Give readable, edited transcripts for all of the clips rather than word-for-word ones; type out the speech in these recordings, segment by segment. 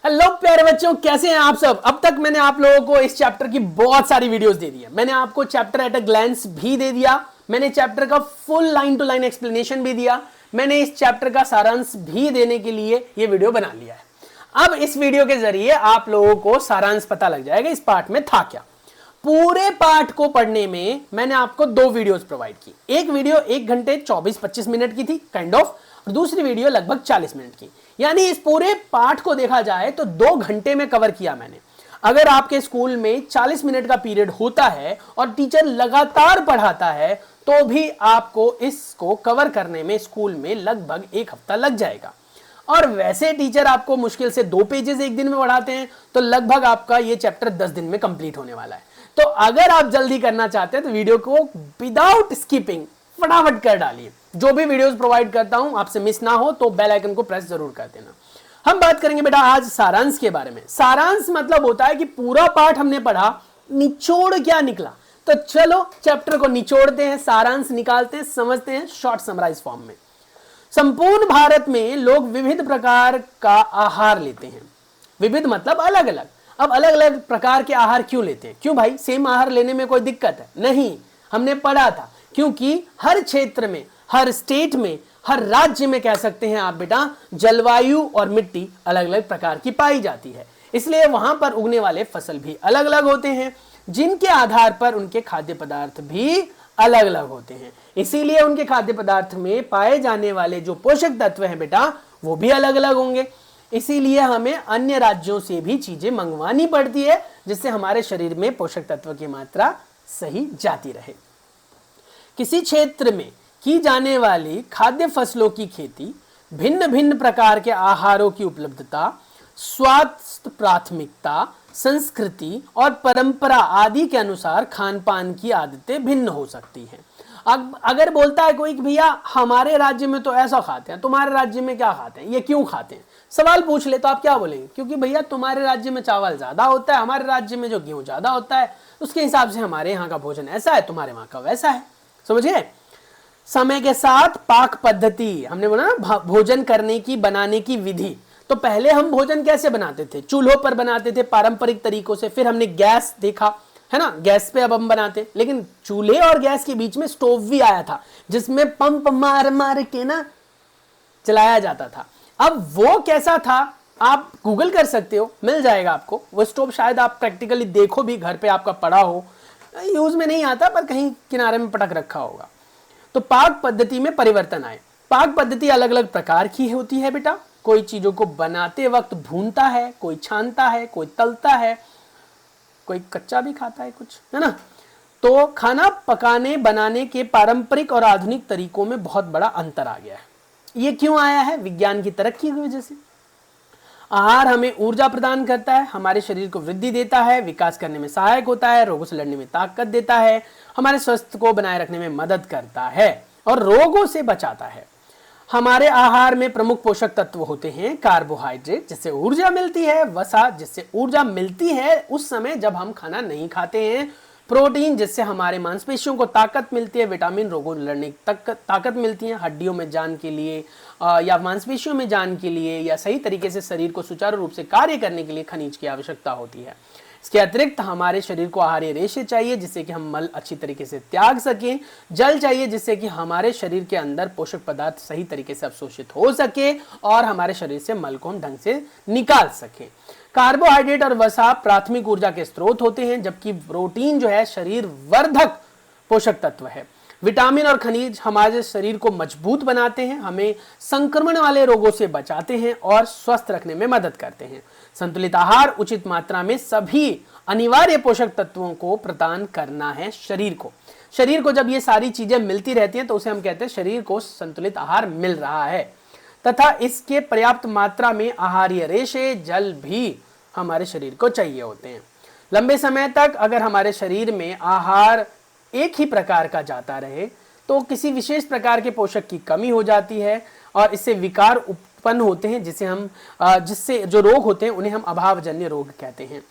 Hello प्यारे बच्चों, कैसे हैं आप सब। अब तक मैंने आप लोगों को इस चैप्टर की बहुत सारी वीडियोस दे दी है। मैंने आपको चैप्टर एट अ ग्लैंस भी दे दिया, मैंने चैप्टर का full line to line explanation भी दिया, मैंने इस चैप्टर का सारांश भी देने के लिए ये वीडियो बना लिया है। अब इस वीडियो के जरिए आप लोगों को सारांश पता लग जाएगा इस पार्ट में था क्या। पूरे पार्ट को पढ़ने में मैंने आपको दो वीडियोस प्रोवाइड की। एक वीडियो 1 घंटे 24-25 मिनट की थी काइंड ऑफ, और दूसरी वीडियो लगभग 40 मिनट की। यानी इस पूरे पाठ को देखा जाए तो 2 घंटे में कवर किया मैंने। अगर आपके स्कूल में 40 मिनट का पीरियड होता है और टीचर लगातार पढ़ाता है तो भी आपको इसको कवर करने में स्कूल में लगभग 1 हफ्ता लग जाएगा। और वैसे टीचर आपको मुश्किल से 2 पेजेस एक दिन में पढ़ाते हैं तो लगभग आपका ये चैप्टर 10 दिन में कंप्लीट होने वाला है। तो अगर आप जल्दी करना चाहते हैं तो वीडियो को विदाउट स्किपिंग फटाफट कर डालिए। जो भी वीडियोस प्रोवाइड करता हूं आपसे मिस ना हो तो बेल आइकन को प्रेस जरूर कर देना। हम बात करेंगे बेटा आज सारांश के बारे में। सारांश मतलब होता है कि पूरा पाठ हमने पढ़ा, निचोड़ क्या निकला। तो चलो चैप्टर को निचोड़ते हैं, सारांश निकालते हैं, समझते हैं शॉर्ट समराइज फॉर्म में। संपूर्ण भारत में लोग विविध प्रकार का आहार लेते हैं। विविध मतलब अलग अलग। अब अलग अलग प्रकार के आहार क्यों लेते हैं? क्यों भाई सेम आहार लेने में कोई दिक्कत है? नहीं, हमने पढ़ा था क्योंकि हर क्षेत्र में, हर स्टेट में, हर राज्य में कह सकते हैं आप बेटा, जलवायु और मिट्टी अलग अलग प्रकार की पाई जाती है। इसलिए वहां पर उगने वाले फसल भी अलग अलग होते हैं, जिनके आधार पर उनके खाद्य पदार्थ भी अलग अलग होते हैं। इसीलिए उनके खाद्य पदार्थ में पाए जाने वाले जो पोषक तत्व हैं बेटा वो भी अलग अलग होंगे। इसीलिए हमें अन्य राज्यों से भी चीजें मंगवानी पड़ती है जिससे हमारे शरीर में पोषक तत्व की मात्रा सही जाती रहे। किसी क्षेत्र में की जाने वाली खाद्य फसलों की खेती, भिन्न भिन्न प्रकार के आहारों की उपलब्धता, स्वास्थ्य प्राथमिकता, संस्कृति और परंपरा आदि के अनुसार खान पान की आदतें भिन्न हो सकती हैं। अब अगर बोलता है कोई कि भैया हमारे राज्य में तो ऐसा खाते हैं, तुम्हारे राज्य में क्या खाते हैं, ये क्यों खाते हैं, सवाल पूछ ले तो आप क्या बोलेंगे? क्योंकि भैया तुम्हारे राज्य में चावल ज्यादा होता है, हमारे राज्य में जो गेहूं ज्यादा होता है, उसके हिसाब से हमारे यहाँ का भोजन ऐसा है, तुम्हारे वहां का वैसा है। समझ गए? समय के साथ पाक पद्धति, हमने बोला ना भोजन करने की, बनाने की विधि। तो पहले हम भोजन कैसे बनाते थे? चूल्हों पर बनाते थे पारंपरिक तरीकों से। फिर हमने गैस देखा, है ना, गैस पे अब हम बनाते। लेकिन चूल्हे और गैस के बीच में स्टोव भी आया था जिसमें पंप मार मार के ना चलाया जाता था। अब वो कैसा था आप गूगल कर सकते हो, मिल जाएगा आपको वो स्टोव। शायद आप प्रैक्टिकली देखो भी, घर पे आपका पड़ा हो, यूज में नहीं आता पर कहीं किनारे में पटक रखा होगा। तो पाक पद्धति में परिवर्तन आए। पाक पद्धति अलग अलग प्रकार की होती है बेटा। कोई चीजों को बनाते वक्त भूनता है, कोई छानता है, कोई तलता है, कोई कच्चा भी खाता है कुछ, है ना। तो खाना पकाने बनाने के पारंपरिक और आधुनिक तरीकों में बहुत बड़ा अंतर आ गया है। ये क्यों आया है? विज्ञान की तरक्की की वजह से। आहार हमें ऊर्जा प्रदान करता है, हमारे शरीर को वृद्धि देता है, विकास करने में सहायक होता है, रोगों से लड़ने में ताकत देता है, हमारे स्वास्थ्य को बनाए रखने में मदद करता है और रोगों से बचाता है। हमारे आहार में प्रमुख पोषक तत्व होते हैं कार्बोहाइड्रेट जिससे ऊर्जा मिलती है, वसा जिससे ऊर्जा मिलती है उस समय जब हम खाना नहीं खाते हैं, प्रोटीन जिससे हमारे मांसपेशियों को ताकत मिलती है, विटामिन रोगों से लड़ने की ताकत मिलती है, हड्डियों में जान के लिए या मांसपेशियों में जान के लिए या सही तरीके से शरीर को सुचारू रूप से कार्य करने के लिए खनिज की आवश्यकता होती है। इसके अतिरिक्त हमारे शरीर को आहारीय रेशे चाहिए जिससे कि हम मल अच्छी तरीके से त्याग सकें, जल चाहिए जिससे कि हमारे शरीर के अंदर पोषक पदार्थ सही तरीके से अवशोषित हो सके और हमारे शरीर से मल को हम ढंग से निकाल सकें। कार्बोहाइड्रेट और वसा प्राथमिक ऊर्जा के स्रोत होते हैं, जबकि प्रोटीन जो है शरीर वर्धक पोषक तत्व है। विटामिन और खनिज हमारे शरीर को मजबूत बनाते हैं, हमें संक्रमण वाले रोगों से बचाते हैं और स्वस्थ रखने में मदद करते हैं। संतुलित आहार उचित मात्रा में सभी अनिवार्य पोषक तत्वों को प्रदान करना है शरीर को। शरीर को जब ये सारी चीजें मिलती रहती हैं तो उसे हम कहते हैं शरीर को संतुलित आहार मिल रहा है, तथा इसके पर्याप्त मात्रा में आहारीय रेशे, जल भी हमारे शरीर को चाहिए होते हैं। लंबे समय तक अगर हमारे शरीर में आहार एक ही प्रकार का जाता रहे तो किसी विशेष प्रकार के पोषक की कमी हो जाती है और इससे विकार उत्पन्न होते हैं जिससे जो रोग होते हैं उन्हें हम अभावजन्य रोग कहते हैं।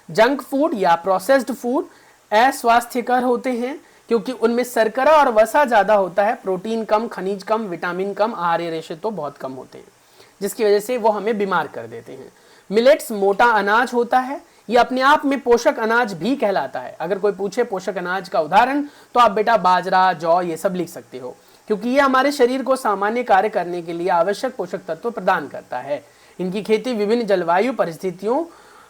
जंक फूड या प्रोसेस्ड फूड अस्वास्थ्यकर होते हैं क्योंकि उनमें शर्करा और वसा ज्यादा होता है, प्रोटीन कम, खनिज कम, विटामिन कम, आहारीय रेशे तो बहुत कम होते हैं जिसकी वजह से वो हमें बीमार कर देते हैं। मिलेट्स मोटा अनाज होता है, ये अपने आप में पोषक अनाज भी कहलाता है। अगर कोई पूछे पोषक अनाज का उदाहरण तो आप बेटा बाजरा, जौ ये सब लिख सकते हो, क्योंकि ये हमारे शरीर को सामान्य कार्य करने के लिए आवश्यक पोषक तत्व प्रदान करता है। इनकी खेती विभिन्न जलवायु परिस्थितियों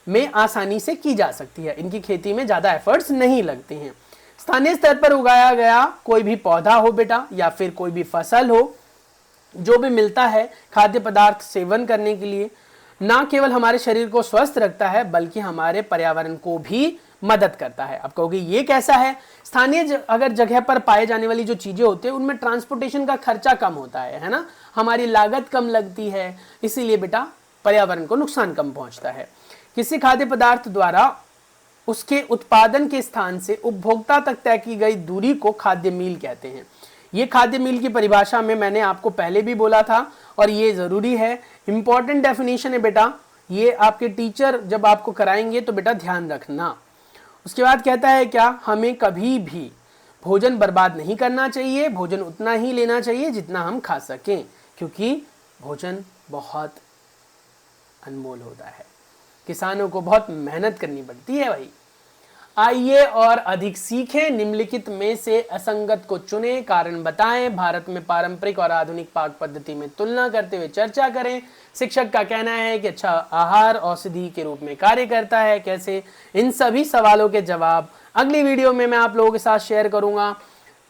में आसानी से की जा सकती है। इनकी खेती में ज्यादा एफर्ट्स नहीं लगते हैं। स्थानीय स्तर पर उगाया गया कोई भी पौधा हो बेटा या फिर कोई भी फसल हो, जो भी मिलता है खाद्य पदार्थ सेवन करने के लिए, ना केवल हमारे शरीर को स्वस्थ रखता है बल्कि हमारे पर्यावरण को भी मदद करता है। अब कहोगे ये कैसा है? स्थानीय अगर जगह पर पाए जाने वाली जो चीजें होती है उनमें ट्रांसपोर्टेशन का खर्चा कम होता है ना, हमारी लागत कम लगती है, इसीलिए बेटा पर्यावरण को नुकसान कम पहुंचता है। किसी खाद्य पदार्थ द्वारा उसके उत्पादन के स्थान से उपभोक्ता तक तय की गई दूरी को खाद्य मील कहते हैं। ये खाद्य मील की परिभाषा में मैंने आपको पहले भी बोला था और ये जरूरी है, इंपॉर्टेंट डेफिनेशन है बेटा, ये आपके टीचर जब आपको कराएंगे तो बेटा ध्यान रखना। उसके बाद कहता है क्या, हमें कभी भी भोजन बर्बाद नहीं करना चाहिए, भोजन उतना ही लेना चाहिए जितना हम खा सकें, क्योंकि भोजन बहुत अनमोल होता है, किसानों को बहुत मेहनत करनी पड़ती है भाई। आइए और अधिक सीखें, निम्नलिखित में से असंगत को चुनें, कारण बताएं, भारत में पारंपरिक और आधुनिक पाक पद्धति में तुलना करते हुए चर्चा करें। शिक्षक का कहना है कि अच्छा आहार औषधि के रूप में कार्य करता है, कैसे? इन सभी सवालों के जवाब अगली वीडियो में मैं आप लोगों के साथ शेयर करूंगा।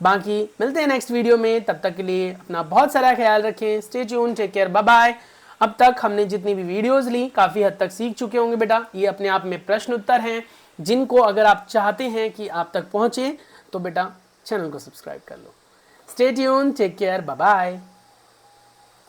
बाकी मिलते हैं नेक्स्ट वीडियो में, तब तक के लिए अपना बहुत सारा ख्याल रखें। Stay tune, take care, bye bye. अब तक हमने जितनी भी वीडियोस ली काफी हद तक सीख चुके होंगे बेटा। ये अपने आप में प्रश्न उत्तर हैं जिनको अगर आप चाहते हैं कि आप तक पहुंचे तो बेटा चैनल को सब्सक्राइब कर लो। Stay tune, take care, bye bye.